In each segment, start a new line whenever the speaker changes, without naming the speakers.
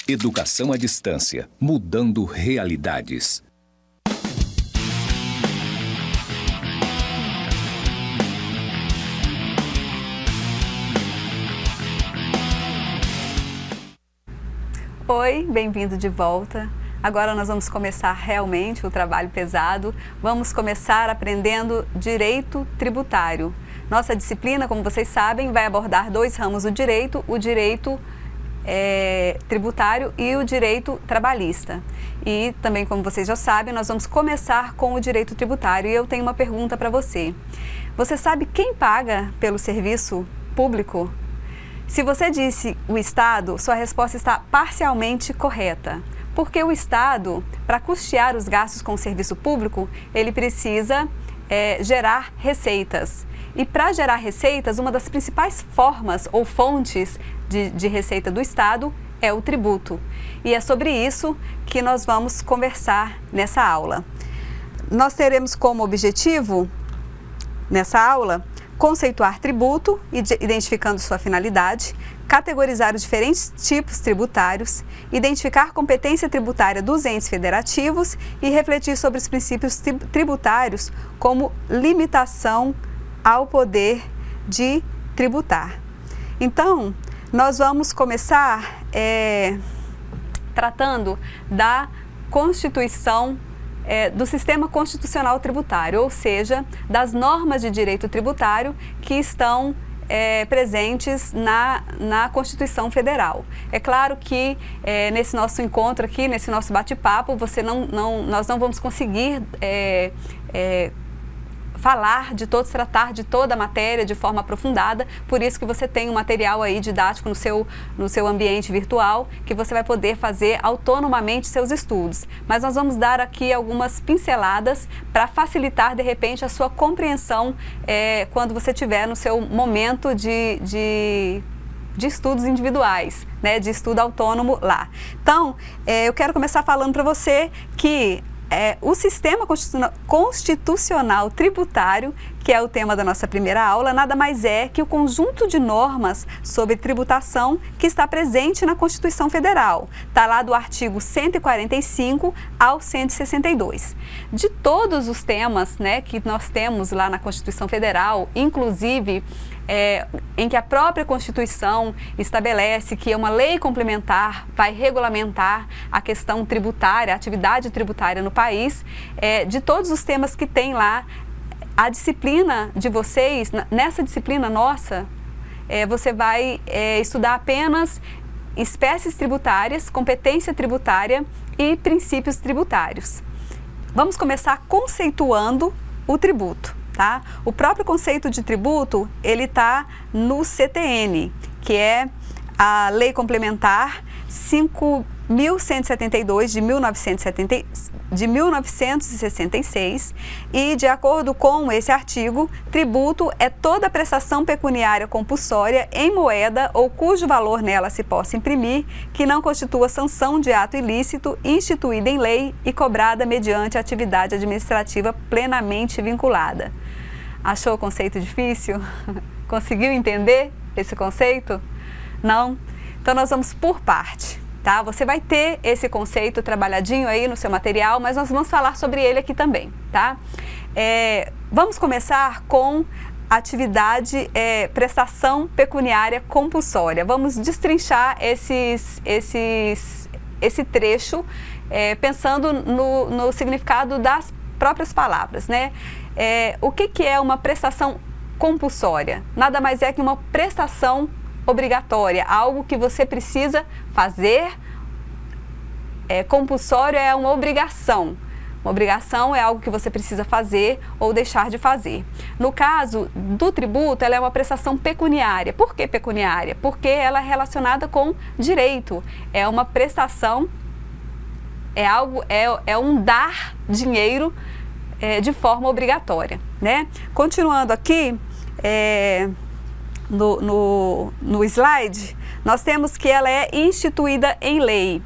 Educação à distância, mudando realidades.
Oi, bem-vindo de volta. Agora nós vamos começar realmente o trabalho pesado. Vamos começar aprendendo direito tributário. Nossa disciplina, como vocês sabem, vai abordar dois ramos do direito, o direito tributário e o direito trabalhista. E também, como vocês já sabem, nós vamos começar com o direito tributário. E eu tenho uma pergunta para você. Você sabe quem paga pelo serviço público? Se você disse o Estado, sua resposta está parcialmente correta. Porque o Estado, para custear os gastos com o serviço público, ele precisa gerar receitas. E para gerar receitas, uma das principais formas ou fontes de receita do Estado é o tributo. E é sobre isso que nós vamos conversar nessa aula. Nós teremos como objetivo, nessa aula, conceituar tributo, identificando sua finalidade, categorizar os diferentes tipos tributários, identificar competência tributária dos entes federativos e refletir sobre os princípios tributários como limitação ao poder de tributar. Então, nós vamos começar tratando da Constituição do sistema constitucional tributário, ou seja, das normas de direito tributário que estão presentes na Constituição Federal. É claro que nesse nosso encontro aqui, nesse nosso bate-papo, nós não vamos conseguir tratar de toda a matéria de forma aprofundada, por isso que você tem um material aí didático no seu ambiente virtual, que você vai poder fazer autonomamente seus estudos. Mas nós vamos dar aqui algumas pinceladas para facilitar, de repente, a sua compreensão quando você estiver no seu momento de estudos individuais, né, de estudo autônomo lá. Então, eu quero começar falando para você que o sistema constitucional tributário, que é o tema da nossa primeira aula, nada mais é que o conjunto de normas sobre tributação que está presente na Constituição Federal. Está lá do artigo 145 ao 162. De todos os temas, né, que nós temos lá na Constituição Federal, inclusive em que a própria Constituição estabelece que uma lei complementar vai regulamentar a questão tributária, a atividade tributária no país, de todos os temas que tem lá, a disciplina de vocês, nessa disciplina nossa, você vai estudar apenas espécies tributárias, competência tributária e princípios tributários. Vamos começar conceituando o tributo. Tá? O próprio conceito de tributo, ele está no CTN, que é a Lei Complementar 5.172 de 1966, e de acordo com esse artigo, tributo é toda prestação pecuniária compulsória em moeda ou cujo valor nela se possa imprimir, que não constitua sanção de ato ilícito, instituída em lei e cobrada mediante atividade administrativa plenamente vinculada. Achou o conceito difícil? Conseguiu entender esse conceito? Não? Então nós vamos por parte, tá? Você vai ter esse conceito trabalhadinho aí no seu material, mas nós vamos falar sobre ele aqui também, tá? Vamos começar com atividade, prestação pecuniária compulsória. Vamos destrinchar esse trecho pensando no significado das próprias palavras, né? O que é uma prestação compulsória? Nada mais é que uma prestação obrigatória, algo que você precisa fazer. Compulsório é uma obrigação. Uma obrigação é algo que você precisa fazer ou deixar de fazer. No caso do tributo, ela é uma prestação pecuniária. Por que pecuniária? Porque ela é relacionada com direito. É uma prestação, é um dar dinheiro de forma obrigatória, né? Continuando aqui, no slide, nós temos que ela é instituída em lei.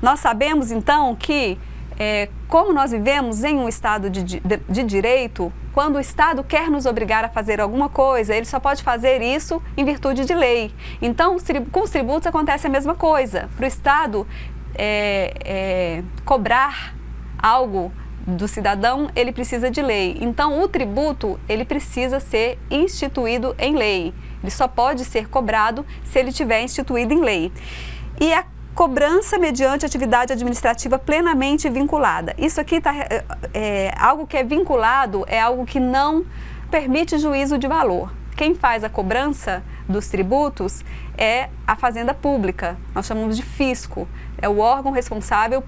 Nós sabemos, então, que como nós vivemos em um Estado de direito, quando o Estado quer nos obrigar a fazer alguma coisa, ele só pode fazer isso em virtude de lei. Então, com os tributos acontece a mesma coisa. Para o Estado cobrar algo do cidadão, ele precisa de lei. Então, o tributo, ele precisa ser instituído em lei. Ele só pode ser cobrado se ele tiver instituído em lei. E a cobrança mediante atividade administrativa plenamente vinculada. Isso aqui algo que é vinculado é algo que não permite juízo de valor. Quem faz a cobrança dos tributos é a Fazenda Pública, nós chamamos de fisco. É o órgão responsável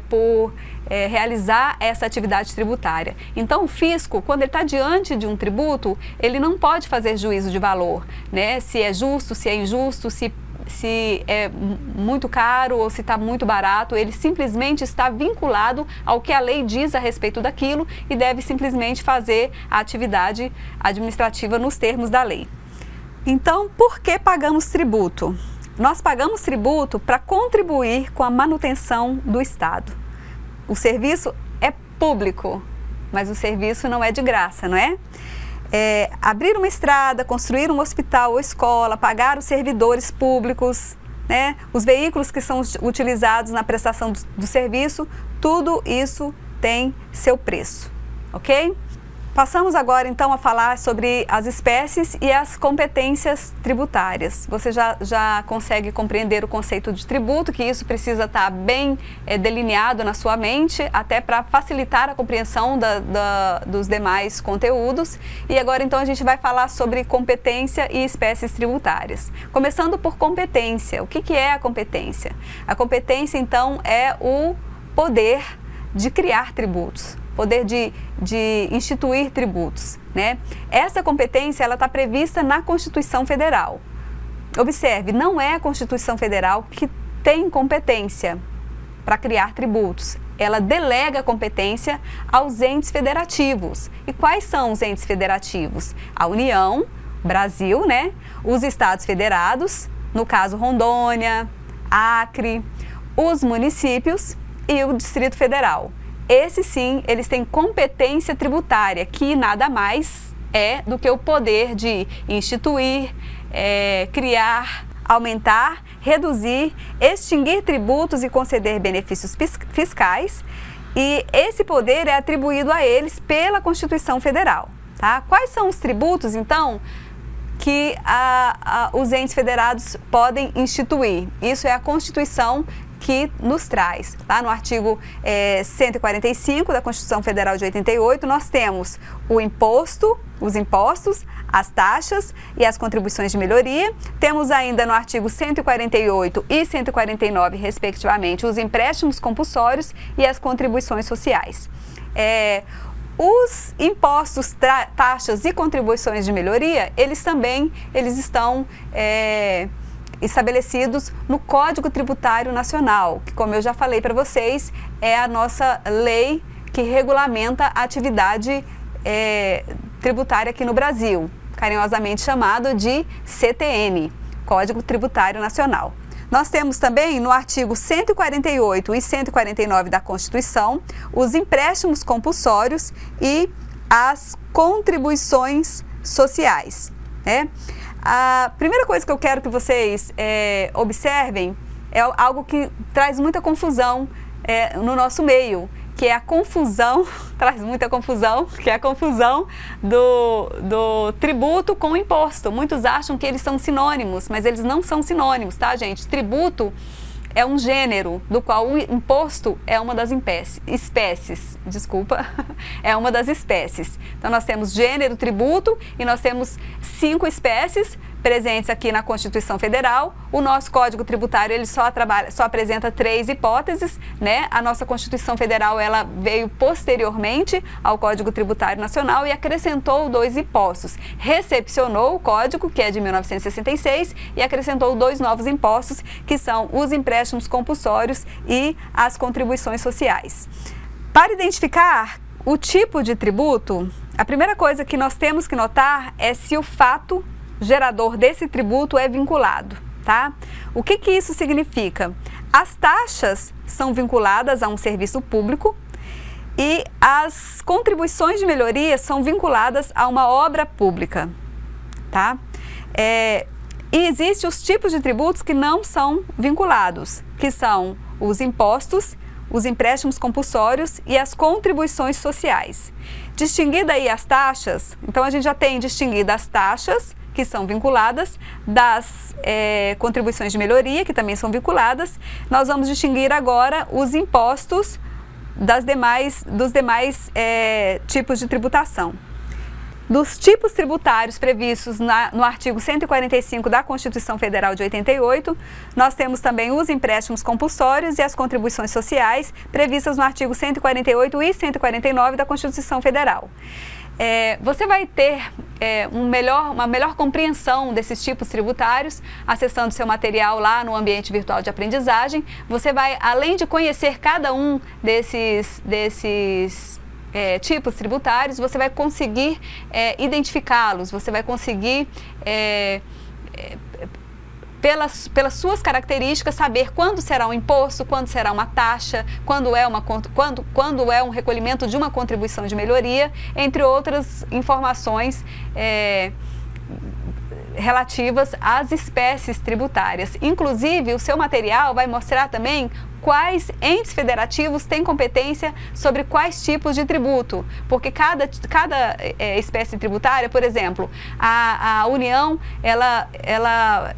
por realizar essa atividade tributária. Então, o fisco, quando ele está diante de um tributo, ele não pode fazer juízo de valor, né? Se é justo, se é injusto, se é muito caro ou se está muito barato. Ele simplesmente está vinculado ao que a lei diz a respeito daquilo e deve simplesmente fazer a atividade administrativa nos termos da lei. Então, por que pagamos tributo? Nós pagamos tributo para contribuir com a manutenção do Estado. O serviço é público, mas o serviço não é de graça, não é? Abrir uma estrada, construir um hospital ou escola, pagar os servidores públicos, né? Os veículos que são utilizados na prestação do serviço, tudo isso tem seu preço, ok? Passamos agora então a falar sobre as espécies e as competências tributárias. Você já consegue compreender o conceito de tributo, que isso precisa estar bem delineado na sua mente, até para facilitar a compreensão dos demais conteúdos. E agora então a gente vai falar sobre competência e espécies tributárias. Começando por competência. O que é a competência? A competência então é o poder de criar tributos. Poder de instituir tributos, né? Essa competência ela está prevista na Constituição Federal. Observe, não é a Constituição Federal que tem competência para criar tributos. Ela delega a competência aos entes federativos. E quais são os entes federativos? A União, Brasil, né? Os Estados Federados, no caso Rondônia, Acre, os municípios e o Distrito Federal. Esses sim, eles têm competência tributária, que nada mais é do que o poder de instituir, criar, aumentar, reduzir, extinguir tributos e conceder benefícios fiscais. E esse poder é atribuído a eles pela Constituição Federal. Tá? Quais são os tributos, então, que os entes federados podem instituir? Isso é a Constituição que nos traz. Lá no artigo 145 da Constituição Federal de 88, nós temos os impostos, as taxas e as contribuições de melhoria. Temos ainda no artigo 148 e 149, respectivamente, os empréstimos compulsórios e as contribuições sociais. Os impostos, taxas e contribuições de melhoria, eles estão estabelecidos no Código Tributário Nacional, que, como eu já falei para vocês, é a nossa lei que regulamenta a atividade tributária aqui no Brasil, carinhosamente chamado de CTN, Código Tributário Nacional. Nós temos também no artigo 148 e 149 da Constituição os empréstimos compulsórios e as contribuições sociais, né? A primeira coisa que eu quero que vocês observem é algo que traz muita confusão no nosso meio, que é a confusão, traz muita confusão, que é a confusão do tributo com o imposto. Muitos acham que eles são sinônimos, mas eles não são sinônimos, tá, gente? Tributo é um gênero, do qual o imposto é uma das espécies, desculpa, é uma das espécies. Então, nós temos gênero, tributo, e nós temos 5 espécies presentes aqui na Constituição Federal. O nosso Código Tributário, ele só apresenta 3 hipóteses, né? A nossa Constituição Federal, ela veio posteriormente ao Código Tributário Nacional e acrescentou 2 impostos. Recepcionou o Código, que é de 1966, e acrescentou 2 novos impostos, que são os empréstimos compulsórios e as contribuições sociais. Para identificar o tipo de tributo, a primeira coisa que nós temos que notar é se o fato gerador desse tributo é vinculado, tá? O que isso significa? As taxas são vinculadas a um serviço público E as contribuições de melhoria são vinculadas a uma obra pública, tá? E existem os tipos de tributos que não são vinculados, que são os impostos, os empréstimos compulsórios e as contribuições sociais. Distinguida aí as taxas, então a gente já tem distinguido as taxas, que são vinculadas, das contribuições de melhoria, que também são vinculadas. Nós vamos distinguir agora os impostos dos demais tipos de tributação. Dos tipos tributários previstos no artigo 145 da Constituição Federal de 88, nós temos também os empréstimos compulsórios e as contribuições sociais previstas no artigo 148 e 149 da Constituição Federal. Você vai ter uma melhor compreensão desses tipos tributários acessando seu material lá no ambiente virtual de aprendizagem. Você vai, além de conhecer cada um desses tipos tributários, você vai conseguir identificá-los, você vai conseguir, pelas suas características, saber quando será um imposto, quando será uma taxa, quando é um recolhimento de uma contribuição de melhoria, entre outras informações relativas às espécies tributárias. Inclusive, o seu material vai mostrar também quais entes federativos têm competência sobre quais tipos de tributo, porque cada espécie tributária, por exemplo, a União, ela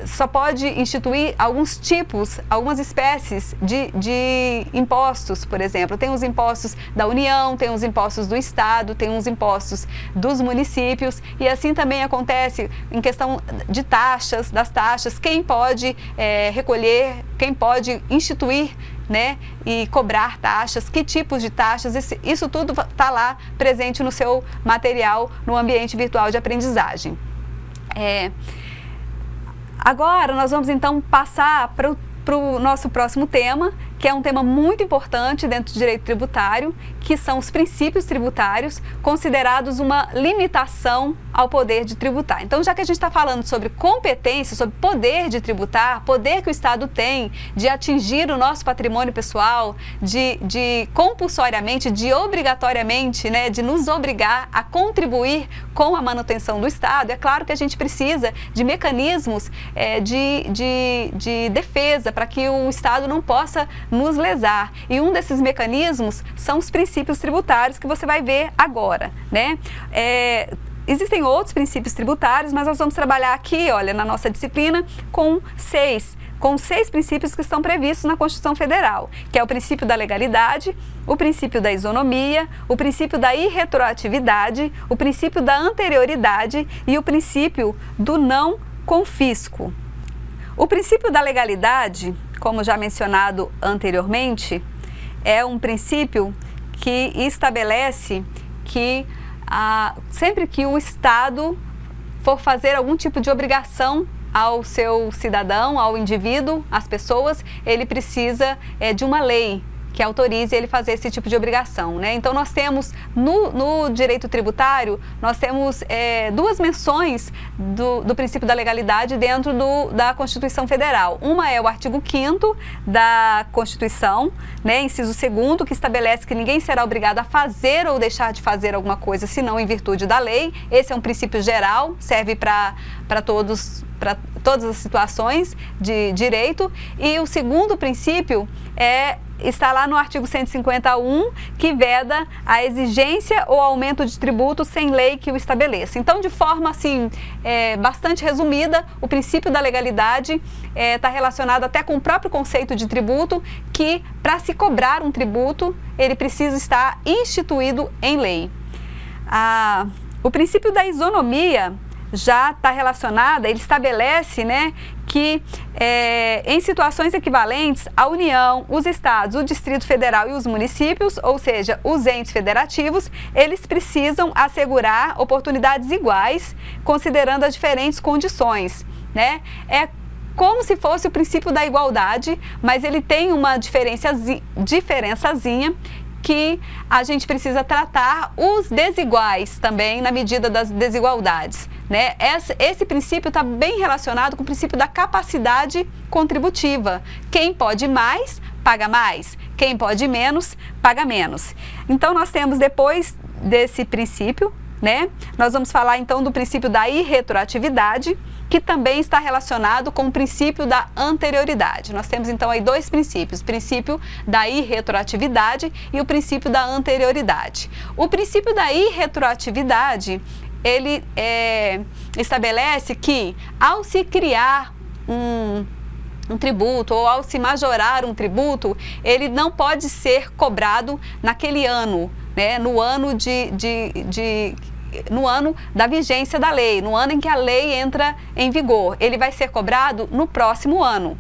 só pode instituir algumas espécies de impostos, por exemplo. Tem os impostos da União, tem os impostos do Estado, tem os impostos dos municípios, e assim também acontece em questão de das taxas, quem pode recolher, quem pode instituir, né, e cobrar taxas, que tipos de taxas, isso tudo está lá presente no seu material no ambiente virtual de aprendizagem. Agora nós vamos então passar para o nosso próximo tema, que é um tema muito importante dentro do direito tributário, que são os princípios tributários, considerados uma limitação ao poder de tributar. Então, já que a gente está falando sobre competência, sobre poder de tributar, poder que o Estado tem de atingir o nosso patrimônio pessoal, de compulsoriamente, de obrigatoriamente, né, de nos obrigar a contribuir com a manutenção do Estado, é claro que a gente precisa de mecanismos de defesa para que o Estado não possa nos lesar. E um desses mecanismos são os princípios tributários que você vai ver agora, né? Existem outros princípios tributários, mas nós vamos trabalhar aqui, olha, na nossa disciplina com seis princípios que estão previstos na Constituição Federal, que é o princípio da legalidade, o princípio da isonomia, o princípio da irretroatividade, o princípio da anterioridade e o princípio do não confisco. O princípio da legalidade, como já mencionado anteriormente, é um princípio que estabelece que sempre que o Estado for fazer algum tipo de obrigação ao seu cidadão, ao indivíduo, às pessoas, ele precisa de uma lei que autorize ele fazer esse tipo de obrigação, né? Então nós temos no direito tributário, nós temos duas menções do princípio da legalidade dentro da Constituição Federal. Uma é o artigo 5º da Constituição, né, inciso 2º, que estabelece que ninguém será obrigado a fazer ou deixar de fazer alguma coisa senão em virtude da lei. Esse é um princípio geral, serve para todas as situações de direito. E o segundo princípio está lá no artigo 151, que veda a exigência ou aumento de tributo sem lei que o estabeleça. Então, de forma assim, bastante resumida, o princípio da legalidade está relacionado até com o próprio conceito de tributo, que para se cobrar um tributo, ele precisa estar instituído em lei. O princípio da isonomia já está relacionada, ele estabelece, né, que em situações equivalentes, a União, os Estados, o Distrito Federal e os municípios, ou seja, os entes federativos, eles precisam assegurar oportunidades iguais, considerando as diferentes condições, né? É como se fosse o princípio da igualdade, mas ele tem uma diferençazinha, que a gente precisa tratar os desiguais também na medida das desigualdades, né? Esse princípio está bem relacionado com o princípio da capacidade contributiva. Quem pode mais paga mais? Quem pode menos, paga menos. Então, nós temos, depois desse princípio, né, nós vamos falar então do princípio da irretroatividade, que também está relacionado com o princípio da anterioridade. Nós temos então aí dois princípios, o princípio da irretroatividade e o princípio da anterioridade. O princípio da irretroatividade, ele estabelece que ao se criar um tributo ou ao se majorar um tributo, ele não pode ser cobrado naquele ano, né, no ano no ano da vigência da lei, no ano em que a lei entra em vigor. Ele vai ser cobrado no próximo ano.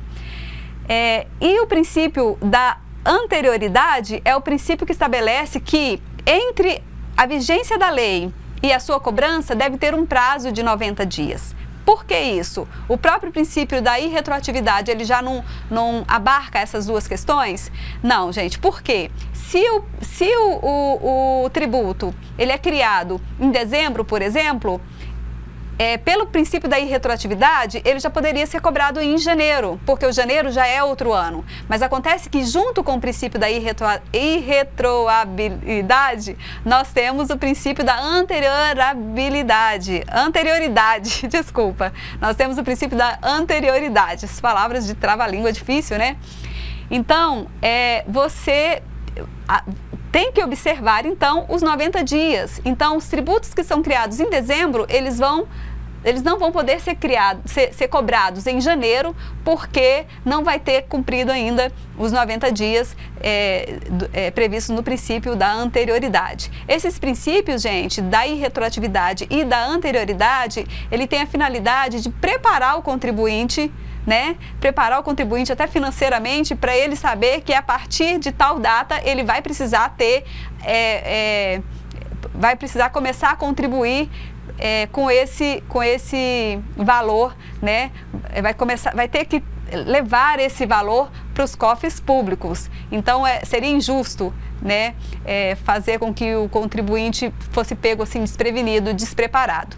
E o princípio da anterioridade é o princípio que estabelece que entre a vigência da lei e a sua cobrança deve ter um prazo de 90 dias. Por que isso? O próprio princípio da irretroatividade, ele já não abarca essas duas questões? Não, gente, por quê? Se o tributo ele é criado em dezembro, por exemplo, pelo princípio da irretroatividade, ele já poderia ser cobrado em janeiro, porque o janeiro já é outro ano. Mas acontece que junto com o princípio da irretroabilidade, nós temos o princípio da anterioridade, desculpa. Nós temos o princípio da anterioridade. As palavras de trava-língua é difícil, né? Então, você tem que observar, então, os 90 dias. Então, os tributos que são criados em dezembro, eles não vão poder ser cobrados em janeiro, porque não vai ter cumprido ainda os 90 dias previstos no princípio da anterioridade. Esses princípios, gente, da irretroatividade e da anterioridade, ele tem a finalidade de preparar o contribuinte, né? Preparar o contribuinte até financeiramente para ele saber que a partir de tal data ele vai precisar vai precisar começar a contribuir com esse valor, né? Vai ter que levar esse valor para os cofres públicos. Então seria injusto, né, fazer com que o contribuinte fosse pego assim desprevenido, despreparado.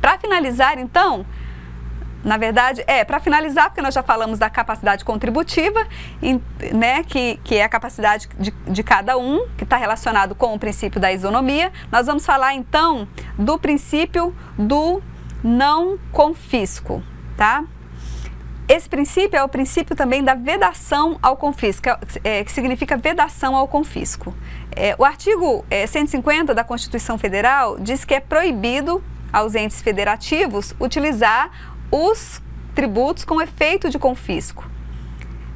Para finalizar, então, na verdade, para finalizar, porque nós já falamos da capacidade contributiva, né, que é a capacidade de cada um, que está relacionado com o princípio da isonomia, nós vamos falar então do princípio do não confisco, tá? Esse princípio é o princípio também da vedação ao confisco, que significa vedação ao confisco. O artigo 150 da Constituição Federal diz que é proibido aos entes federativos utilizar os tributos com efeito de confisco.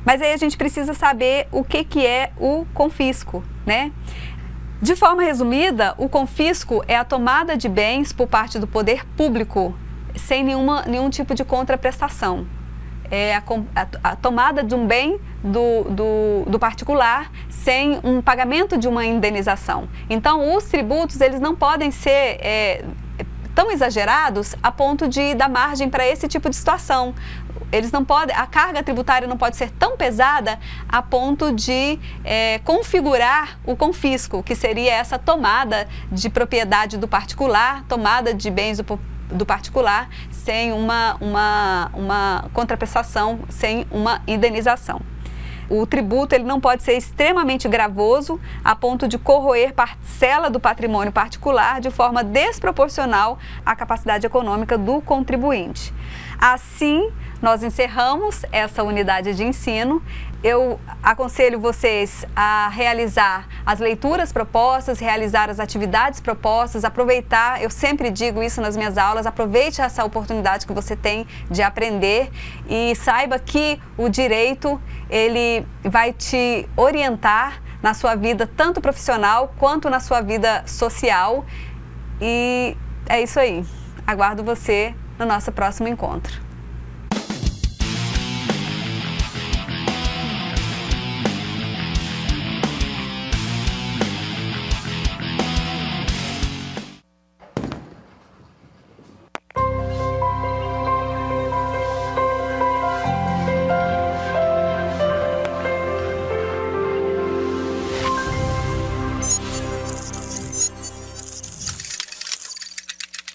Mas aí a gente precisa saber o que é o confisco, né? De forma resumida, o confisco é a tomada de bens por parte do poder público sem nenhum tipo de contraprestação. É a tomada de um bem do particular sem um pagamento de uma indenização. Então, os tributos, eles não podem ser tão exagerados a ponto de dar margem para esse tipo de situação. Eles não podem, a carga tributária não pode ser tão pesada a ponto de configurar o confisco, que seria essa tomada de propriedade do particular, tomada de bens do particular sem uma contraprestação, sem uma indenização. O tributo ele não pode ser extremamente gravoso a ponto de corroer parcela do patrimônio particular de forma desproporcional à capacidade econômica do contribuinte. Assim, nós encerramos essa unidade de ensino. Eu aconselho vocês a realizar as leituras propostas, realizar as atividades propostas, aproveitar, eu sempre digo isso nas minhas aulas, aproveite essa oportunidade que você tem de aprender e saiba que o direito, ele vai te orientar na sua vida, tanto profissional quanto na sua vida social. E é isso aí. Aguardo você no nosso próximo encontro.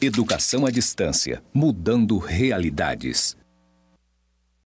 Educação à distância, mudando realidades.